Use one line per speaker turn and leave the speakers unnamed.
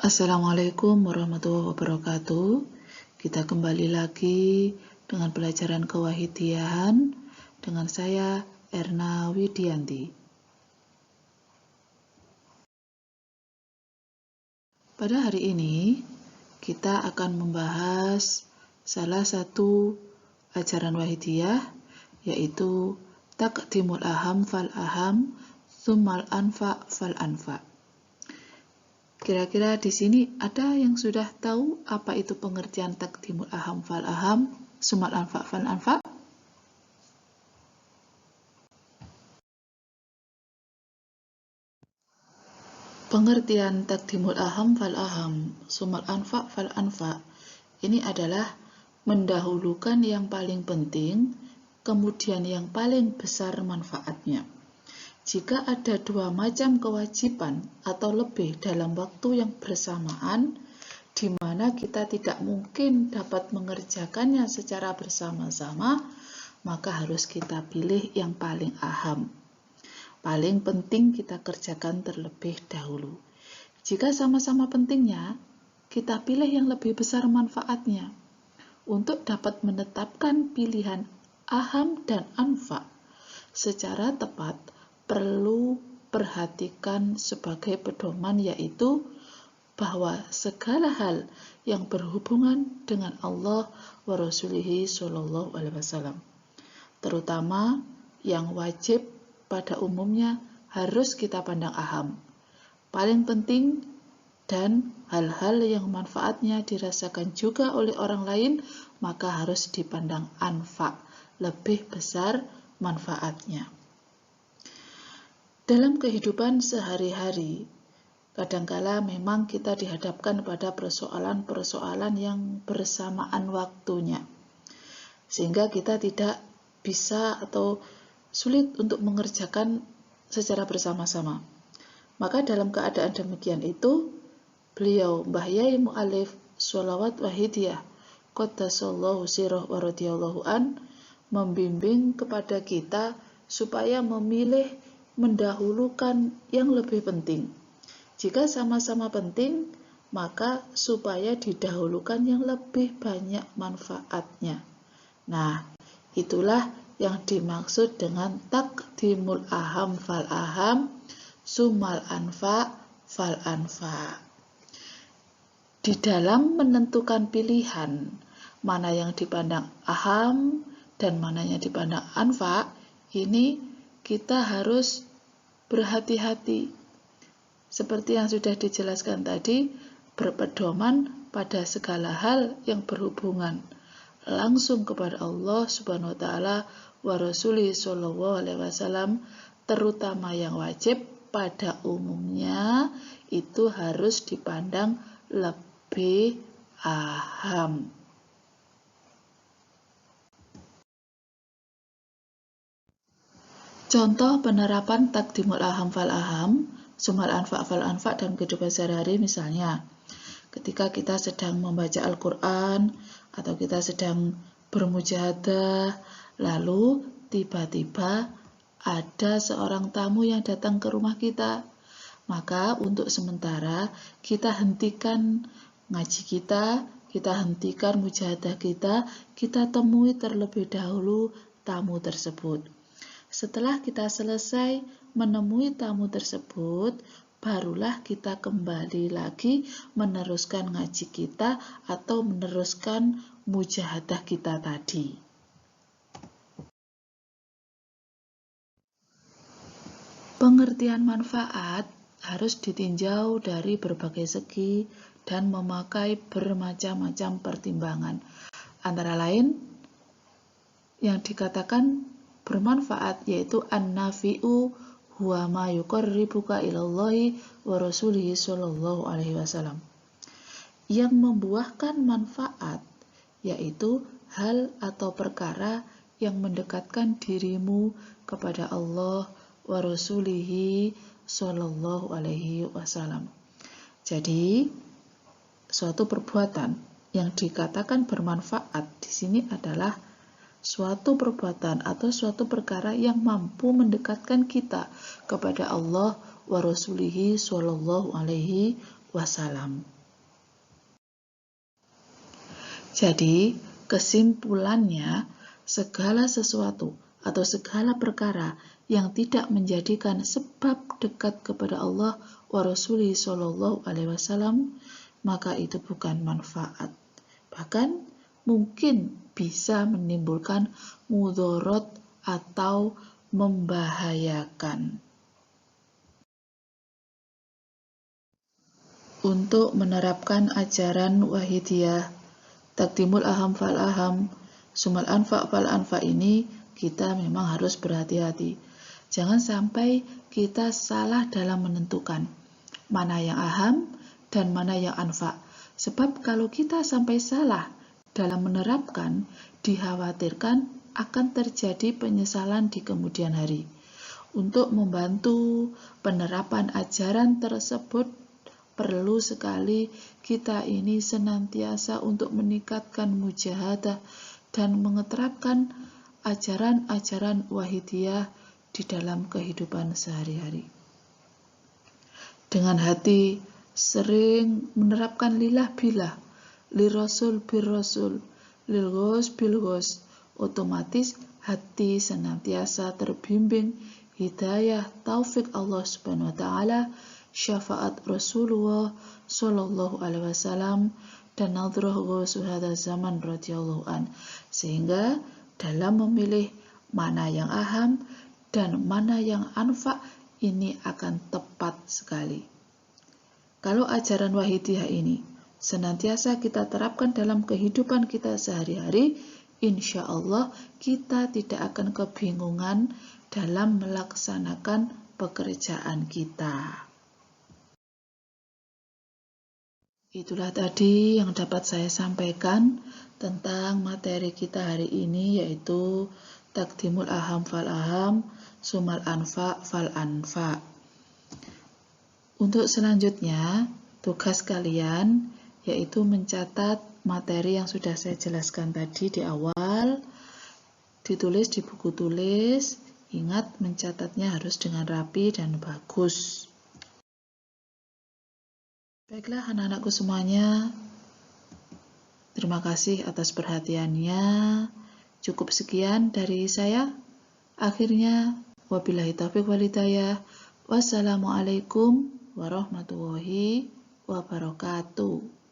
Assalamualaikum warahmatullahi wabarakatuh. Kita kembali lagi dengan pelajaran kewahidiahan dengan saya Erna Widianti. Pada hari ini kita akan membahas salah satu ajaran wahidiyah, yaitu taqdimul aham fal aham tsummal anfa fal anfa. Kira-kira di sini ada yang sudah tahu apa itu pengertian taqdimul aham fal aham, tsummal anfa fal anfa? Pengertian taqdimul aham fal aham, tsummal anfa fal anfa ini adalah mendahulukan yang paling penting, kemudian yang paling besar manfaatnya. Jika ada dua macam kewajiban atau lebih dalam waktu yang bersamaan, di mana kita tidak mungkin dapat mengerjakannya secara bersama-sama, maka harus kita pilih yang paling aham. Paling penting kita kerjakan terlebih dahulu. Jika sama-sama pentingnya, kita pilih yang lebih besar manfaatnya. Untuk dapat menetapkan pilihan aham dan anfa secara tepat, perlu perhatikan sebagai pedoman, yaitu bahwa segala hal yang berhubungan dengan Allah wa Rasulihi Shallallahu Alaihi Wasallam, terutama yang wajib pada umumnya, harus kita pandang aham, paling penting, dan hal-hal yang manfaatnya dirasakan juga oleh orang lain, maka harus dipandang anfa, lebih besar manfaatnya. Dalam kehidupan sehari-hari, kadangkala memang kita dihadapkan pada persoalan-persoalan yang bersamaan waktunya, sehingga kita tidak bisa atau sulit untuk mengerjakan secara bersama-sama. Maka dalam keadaan demikian itu, beliau Mbah Yai Mu'alif Sholawat Wahidiyah Qaddasallahu sirah wa radiyallahu an membimbing kepada kita supaya memilih mendahulukan yang lebih penting. Jika sama-sama penting, maka supaya didahulukan yang lebih banyak manfaatnya. Nah, itulah yang dimaksud dengan taqdimul aham fal aham, tsummal anfa fal anfa. Di dalam menentukan pilihan mana yang dipandang aham dan mana yang dipandang anfa, ini kita harus berhati-hati. Seperti yang sudah dijelaskan tadi, berpedoman pada segala hal yang berhubungan langsung kepada Allah Subhanahu wa taala wa Rasulih Shallallahu Alaihi Wasallam, terutama yang wajib pada umumnya itu harus dipandang lebih aham. Contoh penerapan taqdimul aham fal aham, tsummal anfa fal anfa dalam kehidupan sehari-hari, misalnya ketika kita sedang membaca Al-Quran atau kita sedang bermujahadah, lalu tiba-tiba ada seorang tamu yang datang ke rumah kita, maka untuk sementara kita hentikan ngaji kita hentikan mujahadah kita temui terlebih dahulu tamu tersebut. Setelah kita selesai menemui tamu tersebut, barulah kita kembali lagi meneruskan ngaji kita atau meneruskan mujahadah kita tadi. Pengertian manfaat harus ditinjau dari berbagai segi dan memakai bermacam-macam pertimbangan. Antara lain, yang dikatakan bermanfaat yaitu an-nafi'u huwa ma yuqarribuka ilallahi wa rasulihi sallallahu alaihi wasallam. Yang membuahkan manfaat yaitu hal atau perkara yang mendekatkan dirimu kepada Allah wa rasulihi sallallahu alaihi wasallam. Jadi, suatu perbuatan yang dikatakan bermanfaat di sini adalah suatu perbuatan atau suatu perkara yang mampu mendekatkan kita kepada Allah wa Rasulihi Shallallahu Alaihi wasallam. Jadi, kesimpulannya, segala sesuatu atau segala perkara yang tidak menjadikan sebab dekat kepada Allah wa Rasulih Shallallahu Alaihi Wasallam, maka itu bukan manfaat. Bahkan mungkin bisa menimbulkan mudorot atau membahayakan. Untuk menerapkan ajaran Wahidiyah, Taqdimul Aham fal Aham, Sumal Anfa fal Anfa ini, kita memang harus berhati-hati. Jangan sampai kita salah dalam menentukan mana yang aham dan mana yang anfa. Sebab kalau kita sampai salah dalam menerapkan, dikhawatirkan akan terjadi penyesalan di kemudian hari. Untuk membantu penerapan ajaran tersebut, perlu sekali kita ini senantiasa untuk meningkatkan mujahadah dan mengeterapkan ajaran-ajaran Wahidiyah di dalam kehidupan sehari-hari. Dengan hati sering menerapkan lillah billah, lirasul birrasul, lilghos bilghos, otomatis hati senantiasa terbimbing hidayah taufik Allah Subhanahu wa taala, syafaat Rasulullah Shallallahu Alaihi Wasallam dan nadrah ghusu hadza zaman radhiyallahu an, sehingga dalam memilih mana yang aham dan mana yang anfa ini akan tepat sekali. Kalau ajaran Wahidiyah ini senantiasa kita terapkan dalam kehidupan kita sehari-hari, insya Allah kita tidak akan kebingungan dalam melaksanakan pekerjaan kita. Itulah tadi yang dapat saya sampaikan tentang materi kita hari ini, yaitu Taqdimul Aham fal Aham, Sumal Anfa fal Anfa. Untuk selanjutnya, tugas kalian yaitu mencatat materi yang sudah saya jelaskan tadi di awal, ditulis di buku tulis. Ingat, mencatatnya harus dengan rapi dan bagus. Baiklah anak-anakku semuanya, terima kasih atas perhatiannya. Cukup sekian dari saya. Akhirnya, wabillahi taufiq wal hidayah. Wassalamualaikum warahmatullahi wabarakatuh.